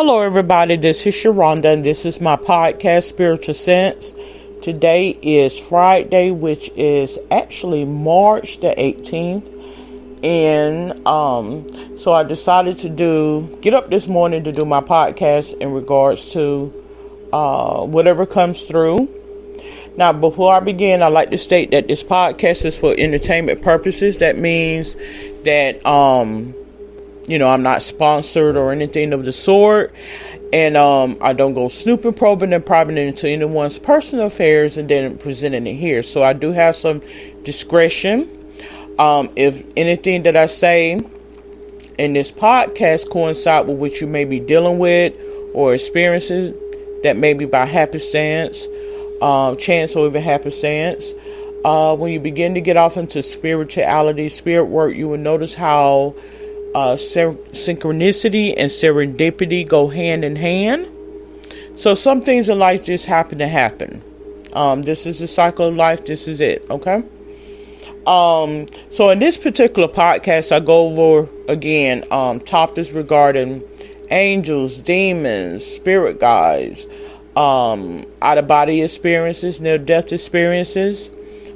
Hello, everybody. This is Sharonda, and this is my podcast, Spiritual Sense. Today is Friday, which is actually March the 18th. And so I decided to get up this morning to do my podcast in regards to whatever comes through. Now, before I begin, I'd like to state that this podcast is for entertainment purposes. That means that I'm not sponsored or anything of the sort. And I don't go snooping, probing, and prying into anyone's personal affairs and then presenting it here. So I do have some discretion. If anything that I say in this podcast coincide with what you may be dealing with or experiencing, that may be by happenstance, chance, or even happenstance. When you begin to get off into spirituality, spirit work, you will notice how synchronicity and serendipity go hand in hand. So some things in life just happen to happen. This is the cycle of life. This is it. Okay. So in this particular podcast, I go over again topics regarding angels, demons, spirit guides, out of body experiences, near death experiences,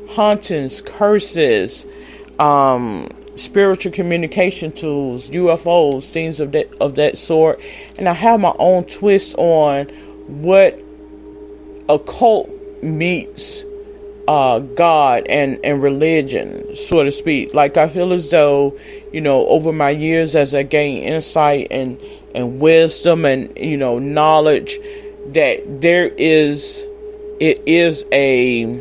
hauntings, curses, spiritual communication tools, UFOs, things of that sort. And I have my own twist on what occult meets God and religion, so to speak. Like, I feel as though, over my years, as I gain insight and wisdom and, knowledge, that it is a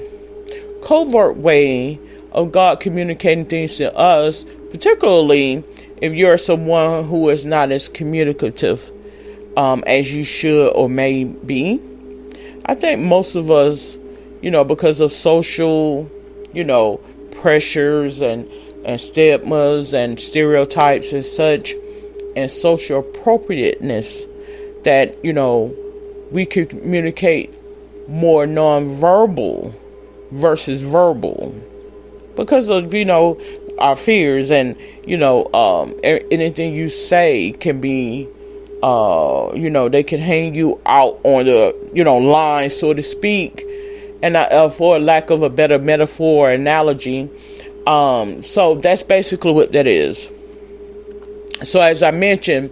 covert way of God communicating things to us, particularly if you're someone who is not as communicative as you should or may be. I think most of us, because of social, pressures and stigmas and stereotypes and such, and social appropriateness, that, we could communicate more nonverbal versus verbal. Because of, our fears and, anything you say can be, they can hang you out on the, line, so to speak. And for lack of a better metaphor or analogy. So that's basically what that is. So as I mentioned,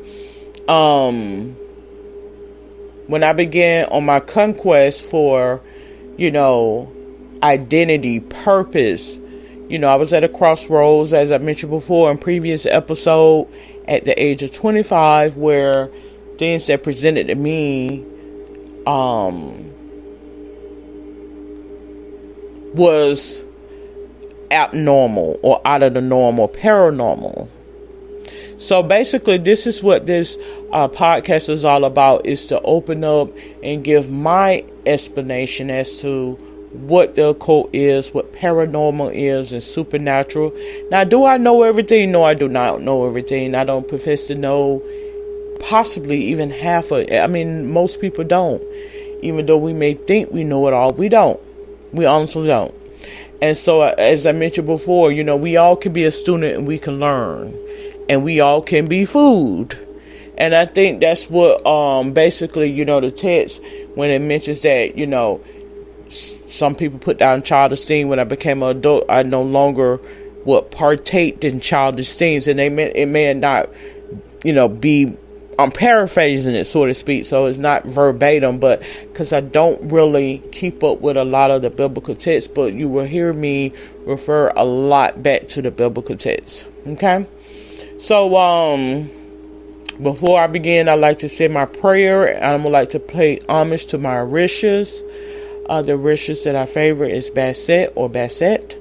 when I began on my conquest for, identity, purpose, I was at a crossroads, as I mentioned before in previous episode, at the age of 25, where things that presented to me was abnormal or out of the normal, paranormal. So basically, this is what this podcast is all about, is to open up and give my explanation as to what the occult is, what paranormal is, and supernatural. Now, do I know everything? No, I do not know everything. I don't profess to know possibly even half of it. I mean, most people don't. Even though we may think we know it all, we don't. We honestly don't. And so, as I mentioned before, we all can be a student and we can learn. And we all can be food. And I think that's what, basically, the text, when it mentions that, some people put down childish things. When I became an adult, I no longer partake in childish things. And it may not, be, I'm paraphrasing it, so to speak. So it's not verbatim, but because I don't really keep up with a lot of the biblical texts, but you will hear me refer a lot back to the biblical text. Okay. So, before I begin, I'd like to say my prayer, and I would like to pay homage to my Orishas. The Orishas that I favor is Basset or Basset,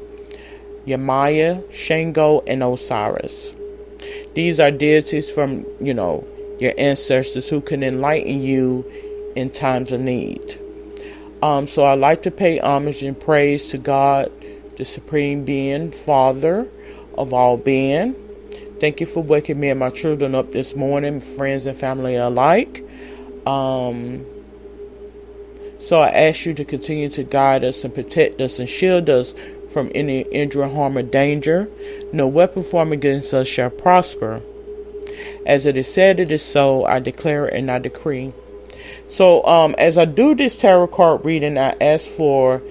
Yemaya, Shango, and Osiris. These are deities from, your ancestors who can enlighten you in times of need. So I'd like to pay homage and praise to God, the Supreme Being, Father of all being. Thank you for waking me and my children up this morning, friends and family alike. So I ask you to continue to guide us and protect us and shield us from any injury, harm, or danger. No weapon formed against us shall prosper. As it is said, it is so. I declare it and I decree. So as I do this tarot card reading, I ask for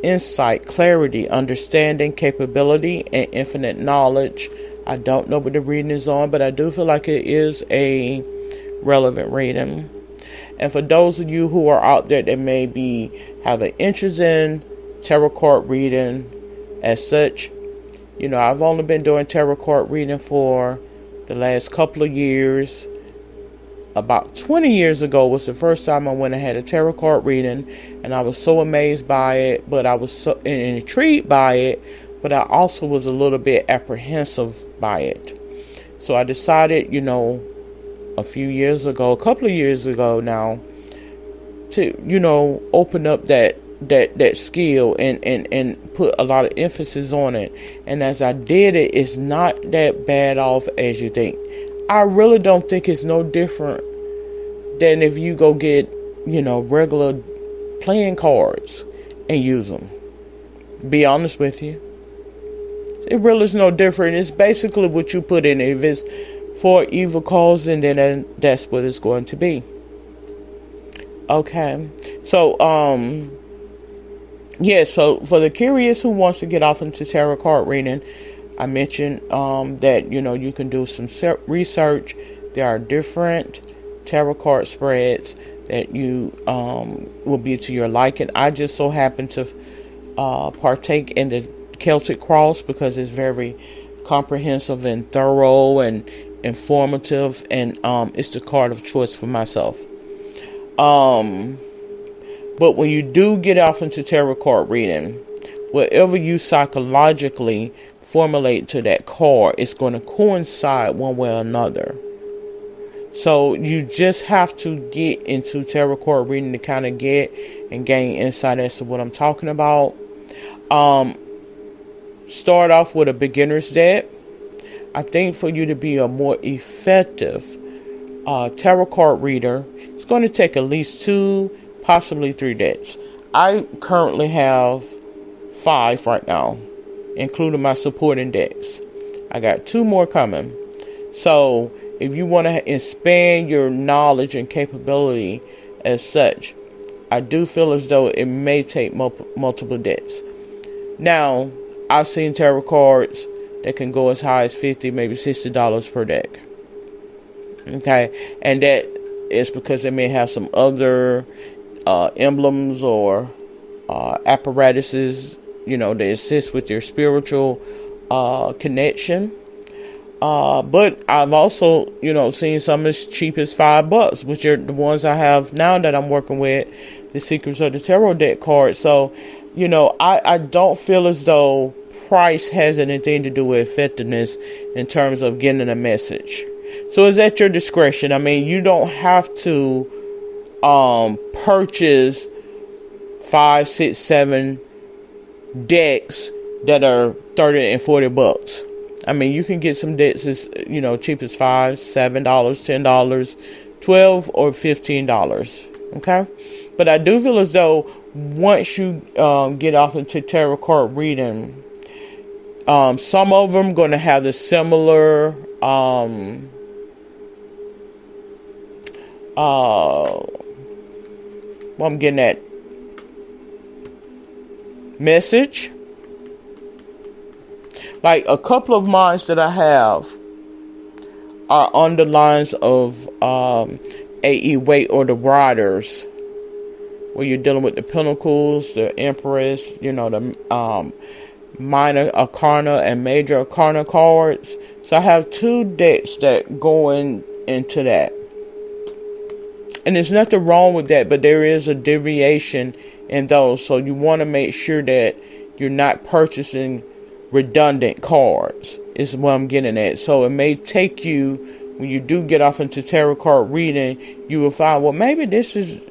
insight, clarity, understanding, capability, and infinite knowledge. I don't know what the reading is on, but I do feel like it is a relevant reading. And for those of you who are out there that may be having interest in tarot card reading as such, I've only been doing tarot card reading for the last couple of years. About 20 years ago was the first time I went and had a tarot card reading, and I was so amazed by it, but I was so intrigued by it, but I also was a little bit apprehensive by it. So I decided, a couple of years ago now, to, open up that skill and put a lot of emphasis on it. And as I did it, it's not that bad off as you think. I really don't think it's no different than if you go get, regular playing cards and use them. Be honest with you. It really is no different. It's basically what you put in. If it's for evil cause, and then that's what it's going to be. Okay. So, so for the curious who wants to get off into tarot card reading, I mentioned that, you can do some research. There are different tarot card spreads that you will be to your liking. I just so happen to partake in the Celtic Cross because it's very comprehensive and thorough and informative, and it's the card of choice for myself. But when you do get off into tarot card reading, whatever you psychologically formulate to that card, it's going to coincide one way or another. So you just have to get into tarot card reading to kind of get and gain insight as to what I'm talking about. Start off with a beginner's deck. I think for you to be a more effective tarot card reader, it's going to take at least 2, possibly 3 decks. I currently have 5 right now, including my supporting decks. I got 2 more coming. So if you want to expand your knowledge and capability as such, I do feel as though it may take multiple decks. Now, I've seen tarot cards that can go as high as $50, maybe $60 per deck. Okay, and that is because they may have some other emblems or apparatuses, that assist with your spiritual connection. But I've also, seen some as cheap as $5, which are the ones I have now that I'm working with, the Secrets of the Tarot deck cards. So, I don't feel as though price has anything to do with effectiveness in terms of getting a message. So it's at your discretion. I mean, you don't have to purchase 5, 6, 7 decks that are $30 and $40. I mean, you can get some decks as cheap as $5, $7, $10, $12 or $15. Okay, but I do feel as though once you get off into tarot card reading, some of them going to have the similar what I'm getting at message. Like a couple of mines that I have are on the lines of A.E. Waite or the Riders, where you're dealing with the Pentacles, the Empress, the minor arcana and major arcana cards. So I have 2 decks that go into that. And there's nothing wrong with that, but there is a deviation in those. So you want to make sure that you're not purchasing redundant cards, is what I'm getting at. So it may take you, when you do get off into tarot card reading, you will find, well, maybe this is,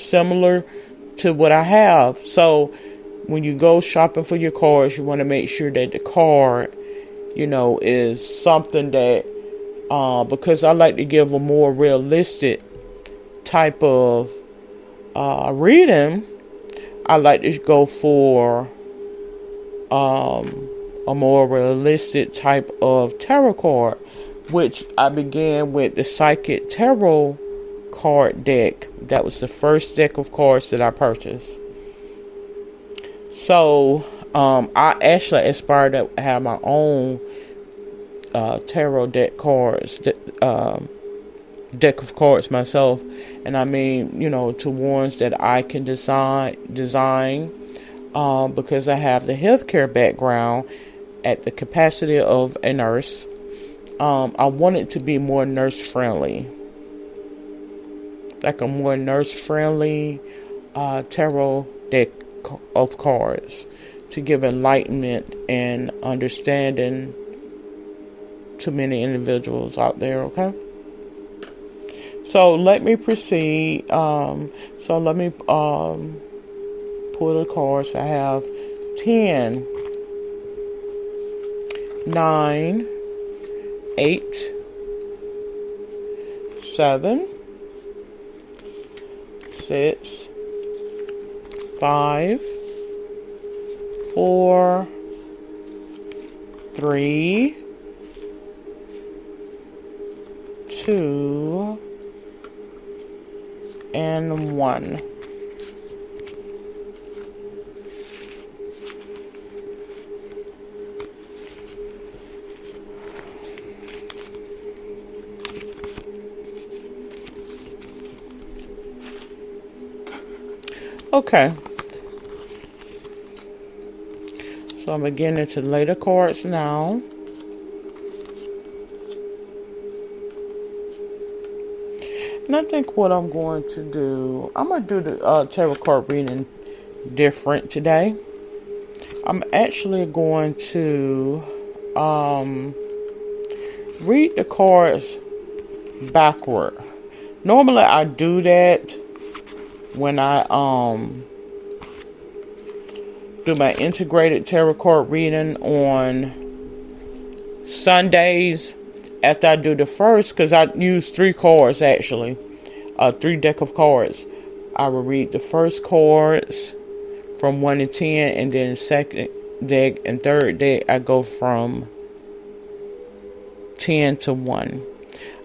similar to what I have. So when you go shopping for your cards, you want to make sure that the card, is something that, because I like to give a more realistic type of reading, I like to go for a more realistic type of tarot card which I began with the Psychic Tarot card deck. That was the first deck of cards that I purchased. So I actually aspire to have my own tarot deck cards, deck of cards myself. And I mean, to ones that I can design because I have the healthcare background at the capacity of a nurse. I want it to be more nurse friendly, like a more nurse friendly tarot deck of cards to give enlightenment and understanding to many individuals out there. Okay, so let me proceed. So let me pull the cards. I have 10, 9, 8, 7, 6, 5, 4, 3, 2, and 1. Okay. So I'm beginning to lay the cards now. And I think what I'm going to do, I'm going to do the tarot card reading different today. I'm actually going to read the cards backward. Normally I do that when I do my integrated tarot card reading on Sundays after I do the first, because I use 3 cards actually, 3 deck of cards. I will read the first cards from 1 to 10, and then the second deck and third deck I go from 10 to 1.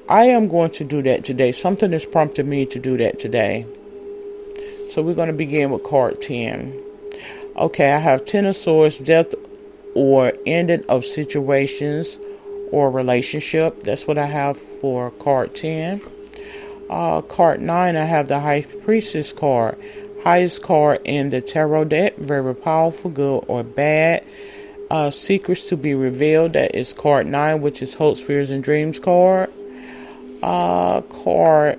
I am going to do that today. Something has prompted me to do that today. So we're going to begin with card 10. Okay, I have 10 of Swords, death or ending of situations or relationship. That's what I have for card 10. Card 9, I have the High Priestess card. Highest card in the tarot deck. Very powerful, good or bad. Secrets to be revealed. That is card 9, which is Hopes, Fears, and Dreams card. Card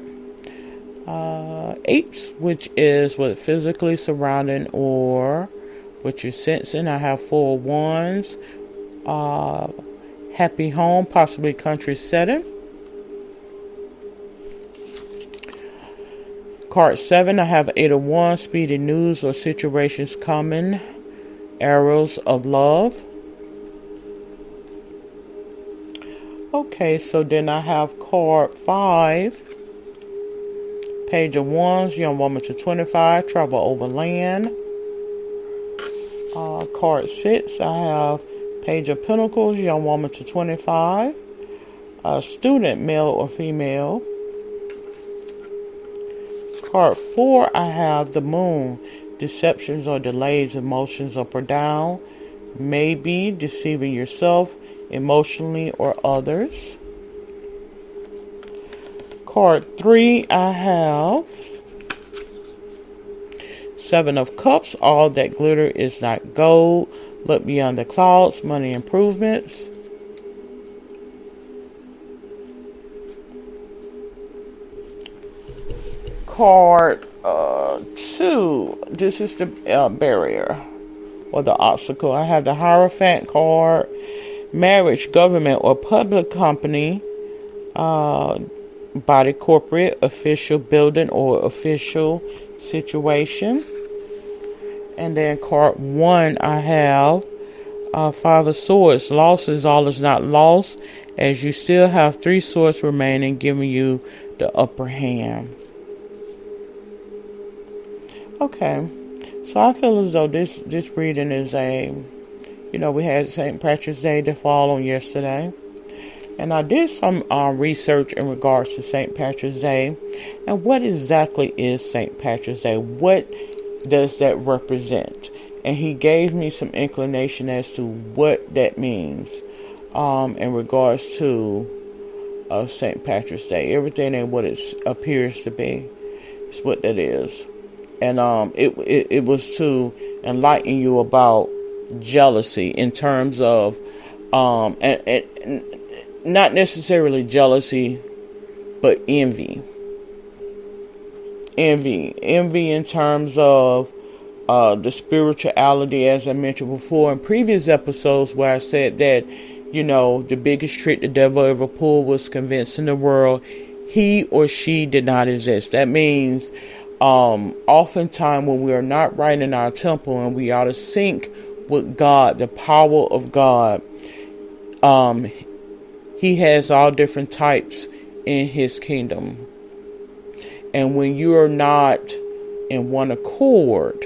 8, which is what physically surrounding or what you're sensing. I have 4 wands. Happy home, possibly country setting. Card 7, I have 8 of wands, speedy news or situations coming. Arrows of love. Okay, so then I have card 5. Page of Wands, young woman to 25, travel over land. Card 6, I have Page of Pentacles, young woman to 25. Student, male or female. Card 4, I have the Moon, deceptions or delays, emotions up or down. Maybe deceiving yourself emotionally or others. Card 3, I have 7 of Cups. All that glitter is not gold. Look beyond the clouds. Money improvements. Card 2. This is the barrier or the obstacle. I have the Hierophant card. Marriage, government, or public company. Body, corporate, official, building, or official situation. And then card 1, I have 5 of Swords. Loss is all is not lost, as you still have 3 swords remaining, giving you the upper hand. Okay, so I feel as though this reading is we had St. Patrick's Day to fall on yesterday. And I did some research in regards to St. Patrick's Day. And what exactly is St. Patrick's Day? What does that represent? And he gave me some inclination as to what that means in regards to St. Patrick's Day. Everything and what it appears to be is what that is. And it was to enlighten you about jealousy in terms of and not necessarily jealousy, but envy in terms of the spirituality, as I mentioned before in previous episodes, where I said that, the biggest trick the devil ever pulled was convincing the world he or she did not exist. That means oftentimes when we are not right in our temple and we are out of sync with God, the power of God, he has all different types in his kingdom. And when you are not in one accord,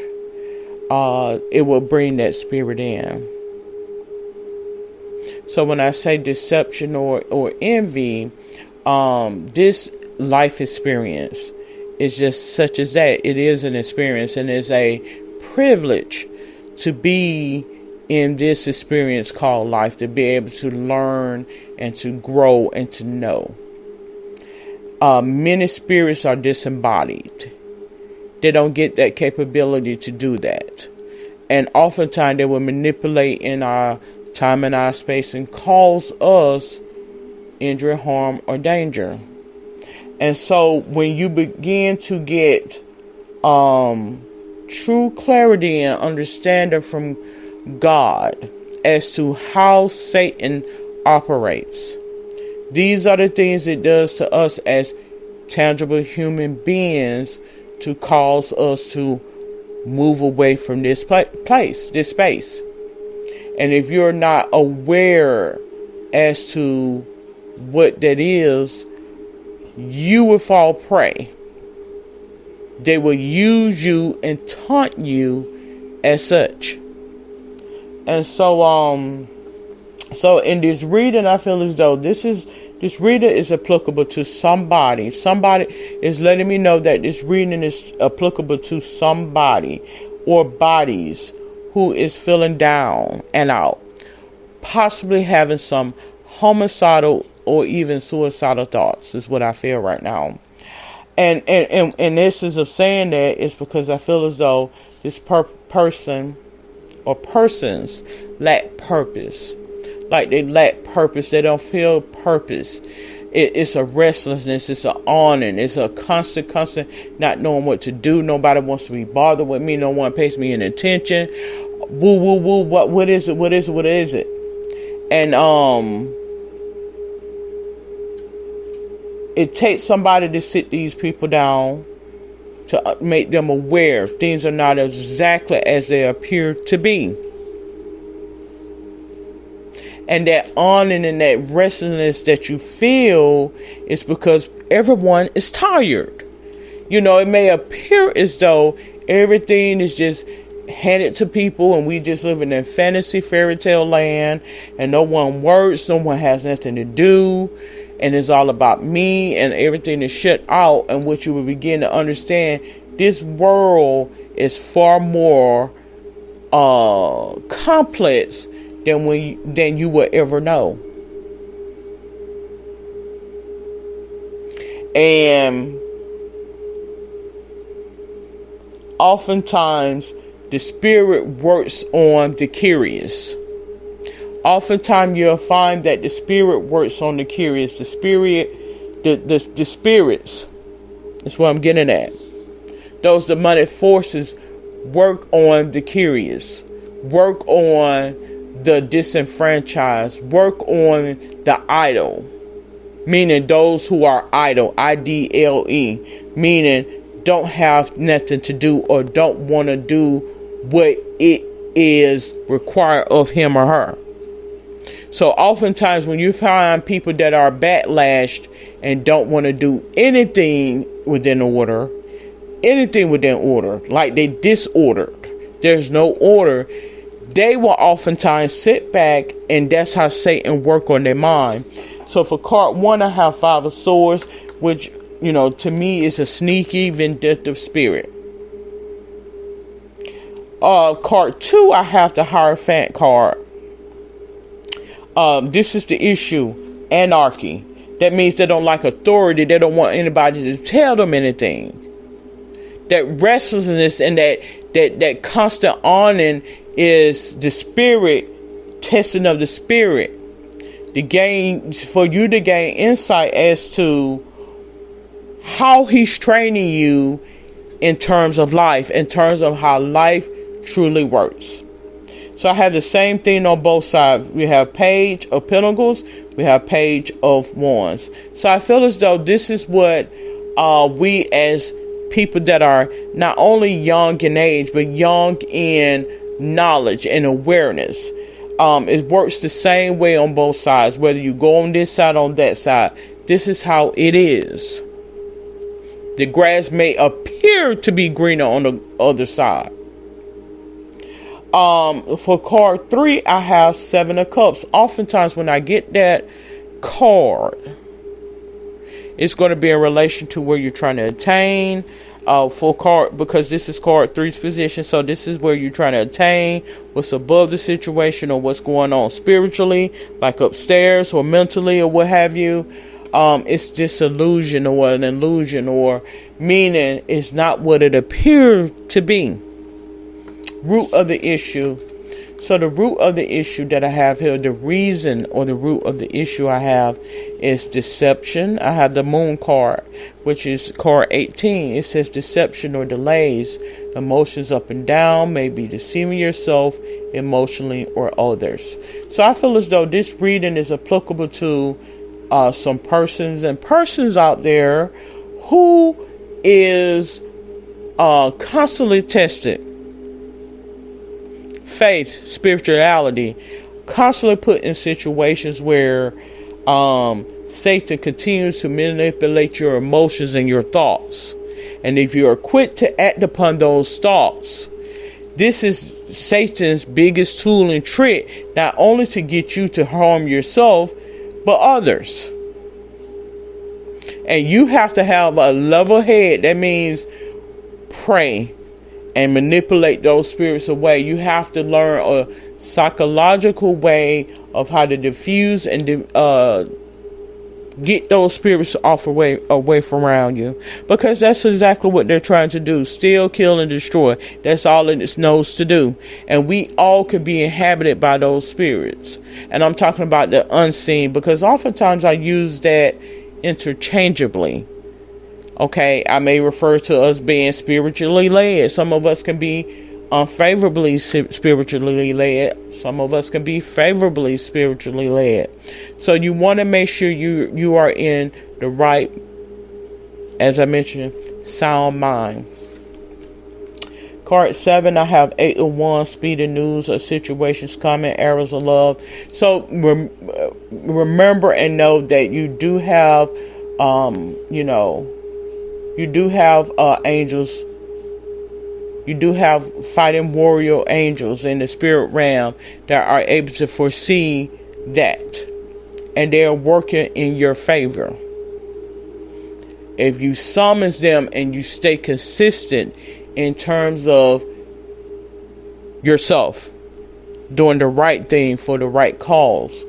it will bring that spirit in. So when I say deception or envy, this life experience is just such as that. It is an experience, and it's a privilege to be in this experience called life, to be able to learn and to grow and to know. Many spirits are disembodied. They don't get that capability to do that. And oftentimes they will manipulate in our time and our space and cause us injury, harm, or danger. And so when you begin to get true clarity and understanding from God as to how Satan operates, these are the things it does to us as tangible human beings to cause us to move away from this place, this space. And if you're not aware as to what that is, you will fall prey. They will use you and taunt you as such. And so in this reading, I feel as though this reading is applicable to somebody. Somebody is letting me know that this reading is applicable to somebody or bodies who is feeling down and out, possibly having some homicidal or even suicidal thoughts, is what I feel right now. And essence of saying that is because I feel as though this person or persons lack purpose. Like they lack purpose. They don't feel purpose. It's a restlessness. It's an awning. It's a constant not knowing what to do. Nobody wants to be bothered with me. No one pays me any attention. Woo, woo, woo. What is it? What is it? What is it? And it takes somebody to sit these people down to make them aware things are not exactly as they appear to be. And that awning and that restlessness that you feel is because everyone is tired. It may appear as though everything is just handed to people and we just live in a fantasy fairy tale land and no one works, no one has nothing to do, and it's all about me and everything is shut out. And what you will begin to understand, this world is far more complex than you will ever know. And oftentimes the spirit works on the curious. Oftentimes you'll find that the spirit works on the curious. The spirits, that's what I'm getting at. Those demonic forces work on the curious, work on the disenfranchised, work on the idle, meaning those who are idle, IDLE, meaning don't have nothing to do or don't want to do what it is required of him or her. So oftentimes when you find people that are backlashed and don't want to do anything within order, like they disordered, there's no order, they will oftentimes sit back, and that's how Satan work on their mind. So for card 1, I have 5 of Swords, which, to me is a sneaky, vindictive spirit. Card 2, I have the Hierophant card. This is the issue, anarchy. That means they don't like authority. They don't want anybody to tell them anything. That restlessness and that constant awing is the spirit, testing of the spirit. For you to gain insight as to how he's training you in terms of life, in terms of how life truly works. So I have the same thing on both sides. We have Page of Pentacles, we have Page of Wands. So I feel as though this is what we as people that are not only young in age, but young in knowledge and awareness. It works the same way on both sides, whether you go on this side, on that side. This is how it is. The grass may appear to be greener on the other side. For card 3, I have 7 of Cups. Oftentimes when I get that card, it's going to be in relation to where you're trying to attain. For card, because this is card 3's position, so this is where you're trying to attain what's above the situation or what's going on spiritually, like upstairs or mentally or what have you. It's disillusion or an illusion, or meaning it's not what it appeared to be. Root of the issue. So the root of the issue that I have here, the reason or the root of the issue I have is deception. I have the Moon card, which is card 18. It says deception or delays, emotions up and down, maybe deceiving yourself emotionally or others. So I feel as though this reading is applicable to some persons out there who is constantly tested. Faith, spirituality, constantly put in situations where Satan continues to manipulate your emotions and your thoughts. And if you are quick to act upon those thoughts, this is Satan's biggest tool and trick, not only to get you to harm yourself, but others. And you have to have a level head. That means pray and manipulate those spirits away. You have to learn a psychological way of how to diffuse and get those spirits away from around you, because that's exactly what they're trying to do: steal, kill, and destroy. That's all it knows to do. And we all could be inhabited by those spirits. And I'm talking about the unseen, because oftentimes I use that interchangeably. Okay, I may refer to us being spiritually led. Some of us can be unfavorably spiritually led. Some of us can be favorably spiritually led. So you want to make sure you are in the right, as I mentioned, sound mind. Card 7, I have 8 of Wands, speed of news or situations coming, arrows of love. So remember and know that you do have, you do have angels. You do have fighting warrior angels in the spirit realm that are able to foresee that. And they are working in your favor. If you summons them and you stay consistent in terms of yourself, doing the right thing for the right cause,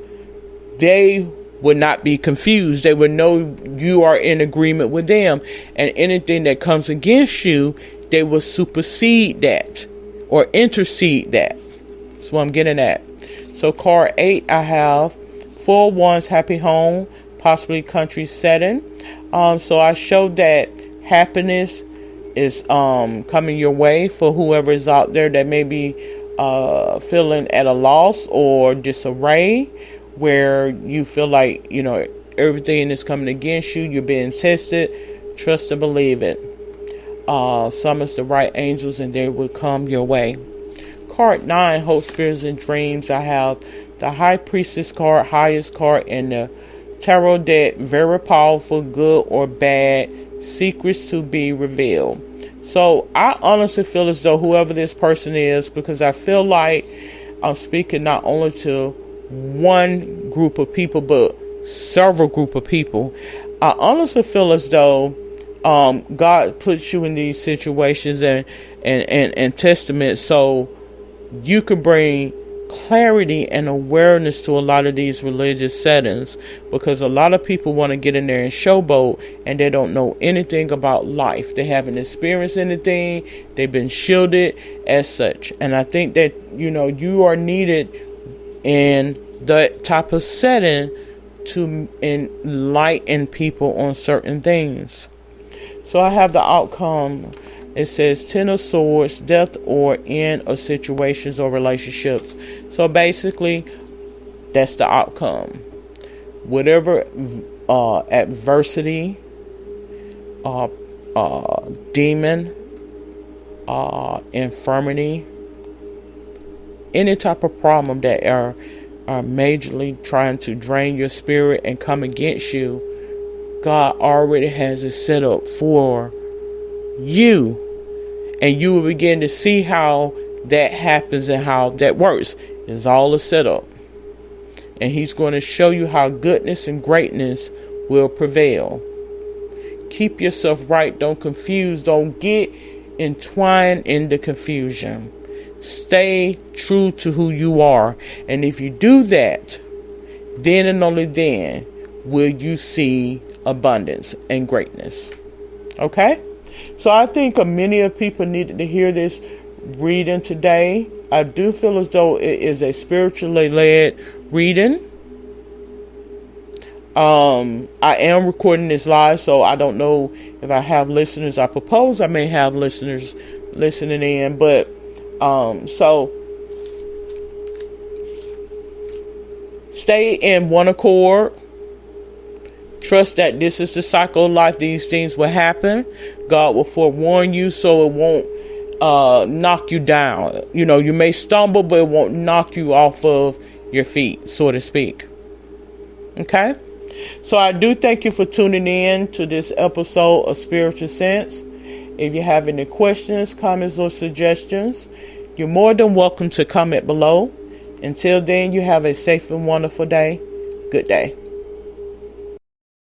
they would not be confused. They would know you are in agreement with them, and anything that comes against you, they will supersede that or intercede that. That's what I'm getting at. So card 8, I have 4 Wands, happy home, possibly country setting. So I showed that happiness is coming your way for whoever is out there that may be feeling at a loss or disarray, where you feel like, everything is coming against you. You're being tested. Trust and believe it. Summons the right angels and they will come your way. Card 9, hopes, fears, and dreams. I have the High Priestess card, highest card in the tarot deck. Very powerful, good or bad. Secrets to be revealed. So I honestly feel as though whoever this person is, because I feel like I'm speaking not only to one group of people, but several group of people. I honestly feel as though God puts you in these situations and testaments so you can bring clarity and awareness to a lot of these religious settings, because a lot of people want to get in there and showboat and they don't know anything about life. They haven't experienced anything. They've been shielded as such. And I think that, you are needed in that type of setting to enlighten people on certain things. So I have the outcome. It says 10 of Swords, death or end of situations or relationships. So basically, that's the outcome. Whatever adversity, demon, infirmity, any type of problem that are majorly trying to drain your spirit and come against you, God already has it set up for you. And you will begin to see how that happens and how that works. It's all a setup. And He's going to show you how goodness and greatness will prevail. Keep yourself right. Don't confuse. Don't get entwined in the confusion. Stay true to who you are. And if you do that, then and only then will you see abundance and greatness. Okay? So I think many of people needed to hear this reading today. I do feel as though it is a spiritually led reading. I am recording this live, so I don't know if I have listeners. I propose I may have listeners listening in, but so stay in one accord. Trust that this is the cycle of life. These things will happen. God will forewarn you so it won't knock you down. You may stumble, but it won't knock you off of your feet, so to speak. Okay? So I do thank you for tuning in to this episode of Spiritual Sense. If you have any questions, comments, or suggestions, you're more than welcome to comment below. Until then, you have a safe and wonderful day. Good day.